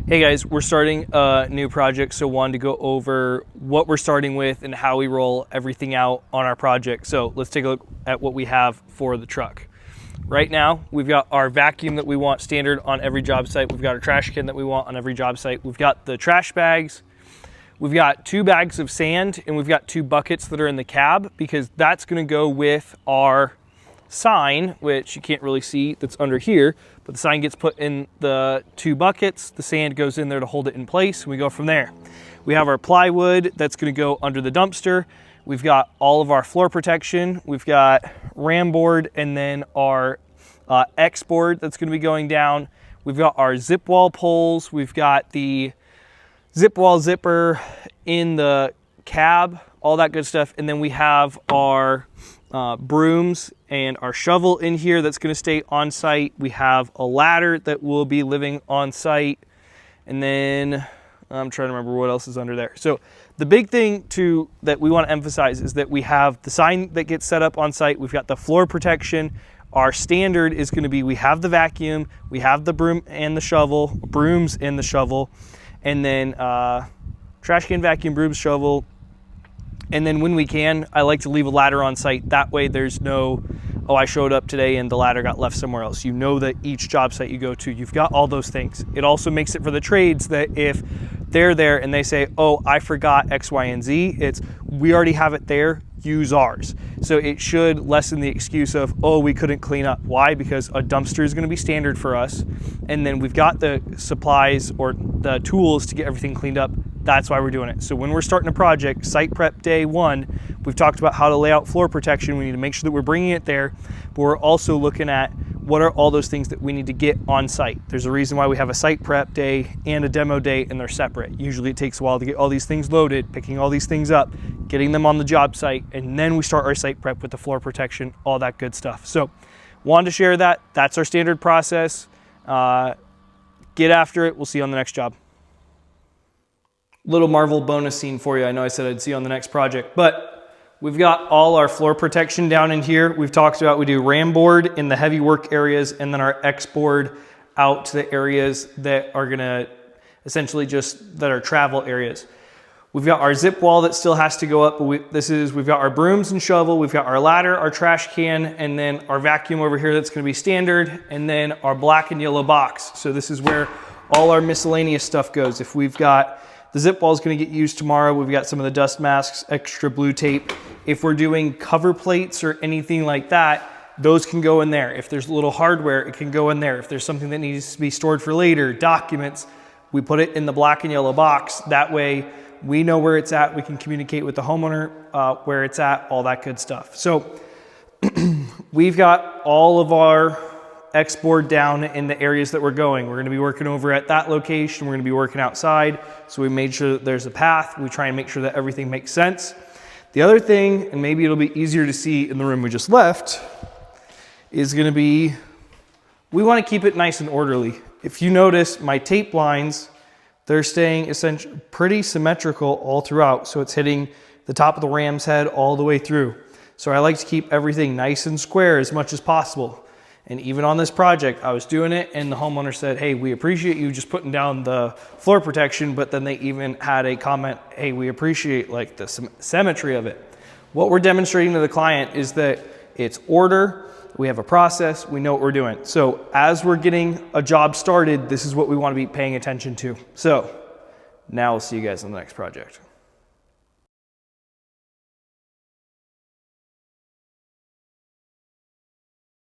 Hey guys, we're starting a new project, so wanted to go over what we're starting with and how we roll everything out on our project. So let's take a look at what we have for the truck. Right now, we've got our vacuum that we want standard on every job site. We've got our trash can that we want on every job site. We've got the trash bags. We've got 2 bags of sand, and we've got 2 buckets that are in the cab because that's gonna go with our sign, which you can't really see, that's under here, but the sign gets put in the 2 buckets. The sand goes in there to hold it in place, and we go from there. We have our plywood that's gonna go under the dumpster. We've got all of our floor protection. We've got ram board, and then our X board that's gonna be going down. We've got our zip wall poles. We've got the zip wall zipper in the cab, all that good stuff. And then we have our brooms and our shovel in here that's going to stay on site. We have a ladder that will be living on site. And then I'm trying to remember what else is under there. So the big thing that we want to emphasize is that we have the sign that gets set up on site. We've got the floor protection. Our standard is going to be, we have the vacuum, we have the broom and the shovel, brooms and the shovel, and then trash can, vacuum, broom, shovel. And then when we can, I like to leave a ladder on site. That way there's no, oh, I showed up today and the ladder got left somewhere else. You know that each job site you go to, you've got all those things. It also makes it for the trades that if they're there and they say, oh, I forgot X, Y, and Z, it's, we already have it there, use ours. So it should lessen the excuse of, oh, we couldn't clean up. Why? Because a dumpster is gonna be standard for us. And then we've got the supplies or the tools to get everything cleaned up. That's why we're doing it. So when we're starting a project, site prep day 1, we've talked about how to lay out floor protection. We need to make sure that we're bringing it there, but we're also looking at what are all those things that we need to get on site. There's a reason why we have a site prep day and a demo day, and they're separate. Usually it takes a while to get all these things loaded, picking all these things up, getting them on the job site, and then we start our site prep with the floor protection, all that good stuff. So wanted to share that. That's our standard process. Get after it. We'll see you on the next job. Little Marvel bonus scene for you. I know I said I'd see you on the next project, but we've got all our floor protection down in here. We've talked about, we do ram board in the heavy work areas, and then our X board out to the areas that are gonna essentially that are travel areas. We've got our zip wall that still has to go up, but we've got our brooms and shovel, we've got our ladder, our trash can, and then our vacuum over here that's gonna be standard, and then our black and yellow box. So this is where all our miscellaneous stuff goes. If we've got the zip wall is going to get used tomorrow. We've got some of the dust masks, extra blue tape. If we're doing cover plates or anything like that, those can go in there. If there's a little hardware, it can go in there. If there's something that needs to be stored for later, documents, we put it in the black and yellow box. That way we know where it's at. We can communicate with the homeowner where it's at, all that good stuff. So we've got all of our X board down in the areas that we're going. We're going to be working over at that location. We're going to be working outside. So we made sure that there's a path. We try and make sure that everything makes sense. The other thing, and maybe it'll be easier to see in the room we just left, is going to be, we want to keep it nice and orderly. If you notice my tape lines, they're staying essentially pretty symmetrical all throughout. So it's hitting the top of the ram's head all the way through. So I like to keep everything nice and square as much as possible. And even on this project, I was doing it and the homeowner said, hey, we appreciate you just putting down the floor protection, but then they even had a comment, hey, we appreciate like the symmetry of it. What we're demonstrating to the client is that it's order, we have a process, we know what we're doing. So as we're getting a job started, this is what we want to be paying attention to. So now we'll see you guys on the next project.